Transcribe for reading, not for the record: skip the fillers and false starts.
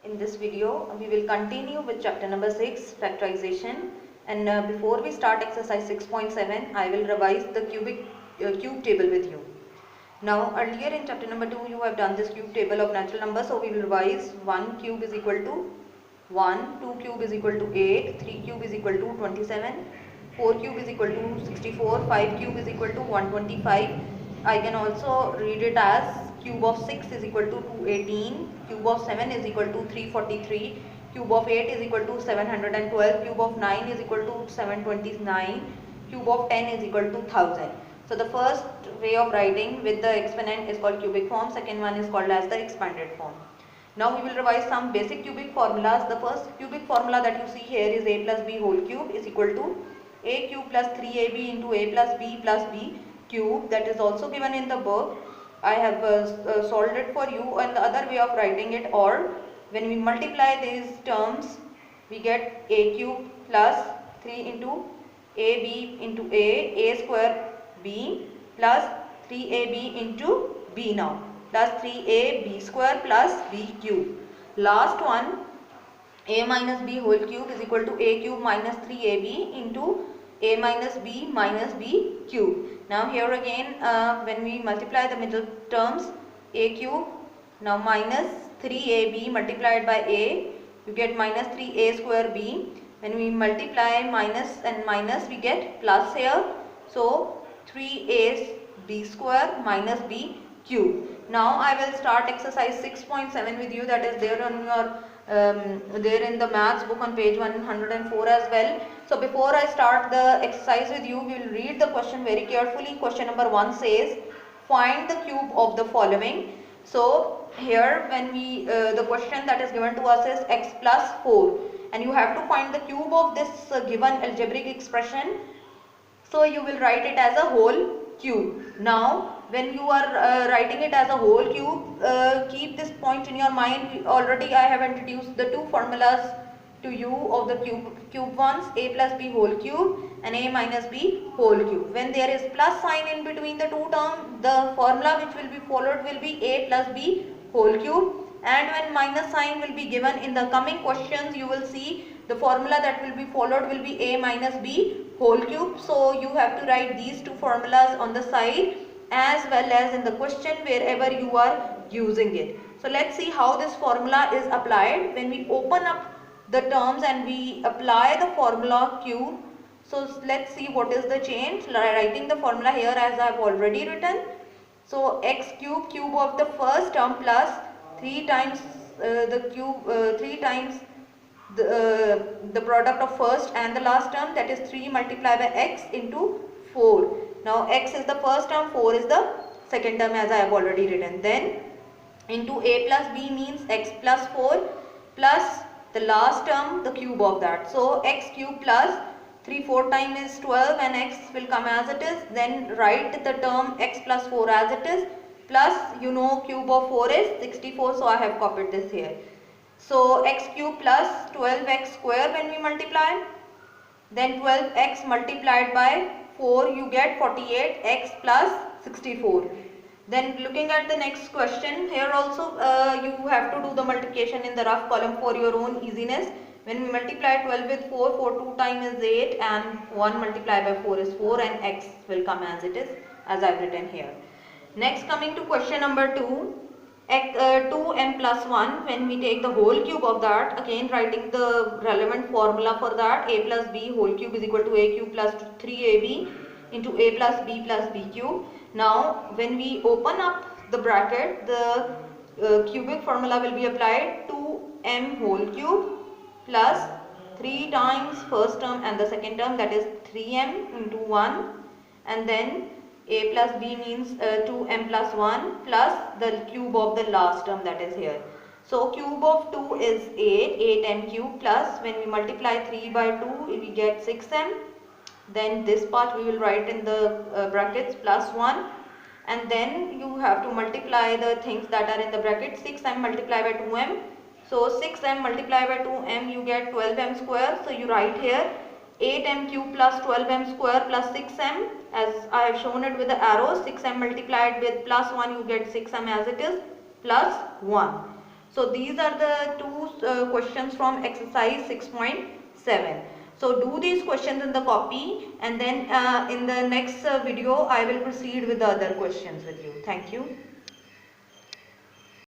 In this video, we will continue with chapter number 6, factorization. And before we start exercise 6.7, I will revise the cube table with you. Now, earlier in chapter number 2, you have done this cube table of natural numbers. So, we will revise 1 cube is equal to 1, 2 cube is equal to 8, 3 cube is equal to 27, 4 cube is equal to 64, 5 cube is equal to 125. I can also read it as cube of 6 is equal to 218, cube of 7 is equal to 343, cube of 8 is equal to 712, cube of 9 is equal to 729, cube of 10 is equal to 1000. So the first way of writing with the exponent is called cubic form, second one is called as the expanded form. Now we will revise some basic cubic formulas. The first cubic formula that you see here is a plus b whole cube is equal to a cube plus 3ab into a plus b cube. That is also given in the book. I have solved it for you, and the other way of writing it, or when we multiply these terms we get a cube plus 3 into ab into a square b plus 3ab into b now plus 3ab square plus b cube. Last one, a minus b whole cube is equal to a cube minus 3ab into a minus b cube. Now here again when we multiply the middle terms, a cube now minus 3ab multiplied by a, you get minus 3a square b. When we multiply minus and minus we get plus here, so 3a b square minus b cube. Now I will start exercise 6.7 with you, that is there on your there in the maths book on page 104 as well. So before I start the exercise with you, we will read the question very carefully. Question number 1 says, find the cube of the following. So here when we the question that is given to us is x plus 4, and you have to find the cube of this given algebraic expression. So you will write it as a whole cube. Now when you are writing it as a whole cube, keep this point in your mind. Already I have introduced the two formulas to you of the cube ones, a plus b whole cube and a minus b whole cube. When there is plus sign in between the two terms, the formula which will be followed will be a plus b whole cube, and when minus sign will be given in the coming questions, you will see the formula that will be followed will be a minus b whole cube. So you have to write these two formulas on the side as well as in the question wherever you are using it. So let's see how this formula is applied. When we open up the terms and we apply the formula cube, so let's see what is the change. Writing the formula here as I have already written. So x cube, cube of the first term plus 3 times the cube 3 times the product of first and the last term, that is 3 multiplied by x into 4. Now x is the first term, 4 is the second term as I have already written. Then into a plus b means x plus 4 plus the last term, the cube of that. So x cube plus 3 4 times is 12 and x will come as it is. Then write the term x plus 4 as it is, plus you know cube of 4 is 64, so I have copied this here. So x cube plus 12x square when we multiply, then 12x multiplied by 4 you get 48x plus 64. Then looking at the next question, here also you have to do the multiplication in the rough column for your own easiness. When we multiply 12 with 4, 2 times is 8 and 1 multiplied by 4 is 4 and x will come as it is as I have written here. Next, coming to question number 2. 2m plus 1, when we take the whole cube of that, again writing the relevant formula for that, a plus b whole cube is equal to a cube plus 3ab into a plus b cube. Now when we open up the bracket, the cubic formula will be applied. 2m whole cube plus 3 times first term and the second term, that is 3m into 1, and then a plus b means 2m plus 1 plus the cube of the last term, that is here. So cube of 2 is 8m cube, plus when we multiply 3 by 2 we get 6m. Then this part we will write in the brackets plus 1, and then you have to multiply the things that are in the bracket. 6m multiplied by 2m, so 6m multiplied by 2m you get 12m square. So you write here 8m cube plus 12m square plus 6m, as I have shown it with the arrow. 6m multiplied with plus 1 you get 6m as it is plus 1. So these are the two questions from exercise 6.7. So do these questions in the copy, and then in the next video I will proceed with the other questions with you. Thank you.